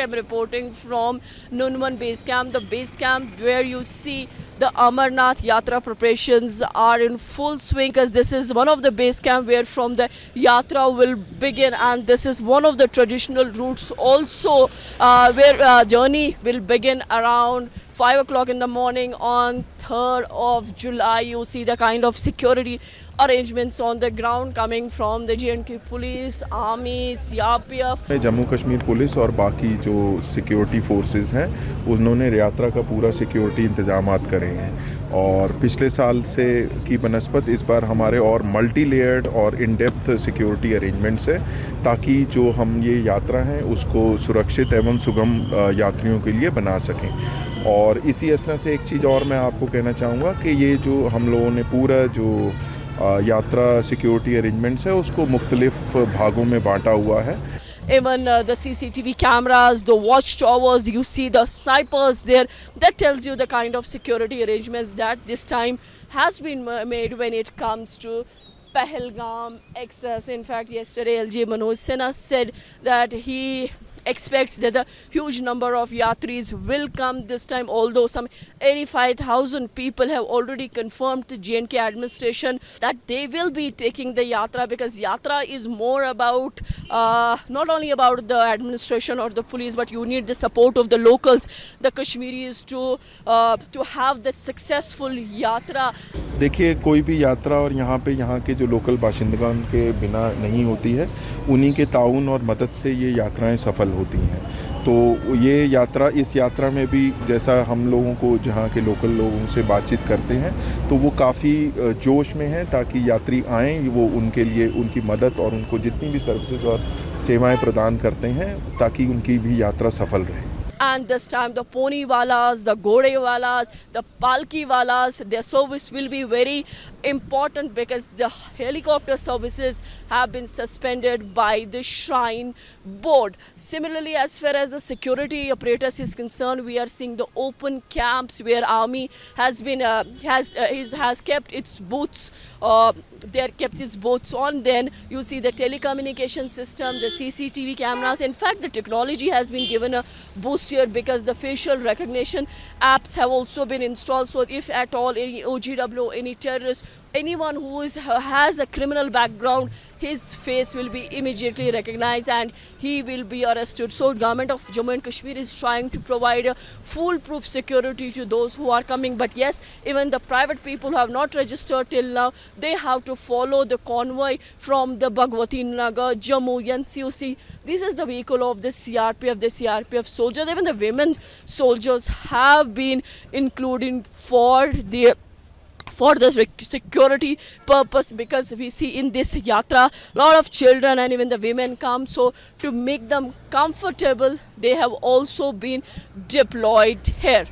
I'm reporting from Nunman base camp, the base camp where you see the Amarnath Yatra preparations are in full swing, because this is one of the base camp where from the Yatra will begin, and this is one of the traditional routes also where journey will begin around 5 o'clock in the morning on 3rd of July. You see the kind of security arrangements on the ground coming from the J&K police, army, CRPF. Jammu Kashmir police और बाकी जो security forces हैं उन्होंने यात्रा का पूरा security इंतजामात करे हैं, और पिछले साल से की बनस्पत इस बार हमारे और मल्टी लेयर्ड और इन डेप्थ सिक्योरिटी अरेंजमेंट्स है, ताकि जो हम ये यात्रा है उसको सुरक्षित एवं सुगम यात्रियों के लिए बना सकें। और इसी असना से एक चीज़ और मैं आपको कहना चाहूँगा कि ये जो हम लोगों ने पूरा जो यात्रा सिक्योरिटी अरेंजमेंट्स है उसको मुख्तलिफ भागों में बांटा हुआ है। Even the CCTV cameras, the watchtowers, you see the snipers there. That tells you the kind of security arrangements that this time has been made when it comes to Pahalgam excess. In fact, yesterday LG Manoj Sinha said that he expects that a huge number of yatris will come this time, although some 85,000 people have already confirmed to J&K administration that they will be taking the yatra, because yatra is more about not only about the administration or the police, but you need the support of the locals, the Kashmiris, to have the successful yatra. देखिए, कोई भी यात्रा और यहाँ पे यहाँ के जो लोकल बाशिंदगान के बिना नहीं होती है, उन्हीं के ताउन और मदद से ये यात्राएं सफल होती हैं। तो ये यात्रा, इस यात्रा में भी जैसा हम लोगों को जहाँ के लोकल लोगों से बातचीत करते हैं तो वो काफ़ी जोश में हैं, ताकि यात्री आएँ, वो उनके लिए उनकी मदद और उनको जितनी भी सर्विसेज और सेवाएं प्रदान करते हैं ताकि उनकी भी यात्रा सफल रहे। And this time the pony walas, the gode walas, the palki walas, their service will be very important, because the helicopter services have been suspended by the Shrine Board. Similarly, as far as the security apparatus is concerned, we are seeing the open camps where army has been has kept its booths. They are kept its booths on. Then you see the telecommunication system, the CCTV cameras. In fact, the technology has been given a boost here, because the facial recognition apps have also been installed. So if at all any OGW, any terrorist, anyone who has a criminal background, his face will be immediately recognized and he will be arrested. So government of Jammu and Kashmir is trying to provide a foolproof security to those who are coming. But yes, even the private people who have not registered till now, they have to follow the convoy from the Bhagwati Nagar, Jammu, NCOC. This is the vehicle of the CRPF soldiers. Even the women soldiers have been included for the security purpose, because we see in this yatra a lot of children and even the women come, so to make them comfortable they have also been deployed here.